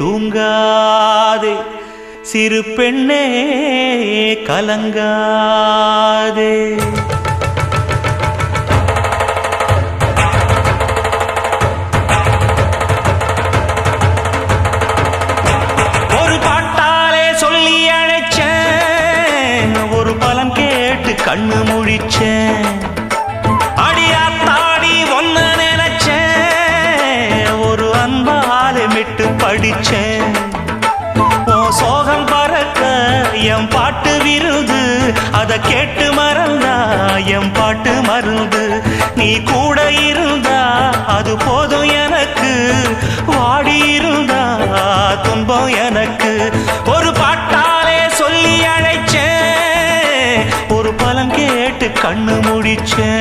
தூங்காதே சிறு பெண்ணே கலங்காதே. ஒரு பாட்டாலே சொல்லி அழைச்சேன், ஒரு பலன் கேட்டு கண்ணு முழிச்சேன். அடியாத்தாடி ஒன்ன நினைச்சேன், ஒரு அன்பாலே மிட்டு படிச்சேன். ஓ சோகம் பறக்க என் பாட்டு விருது, அத கேட்டு மறந்தா என் பாட்டு மருந்து. நீ கூட இருந்தா அது போதும் எனக்கு, வாடி இருந்தா துன்பம் எனக்கு. ஒரு பாட்டாலே சொல்லி அழைச்சேன், ஒரு பலன் கேட்டு கண்ணு முடிச்சேன்.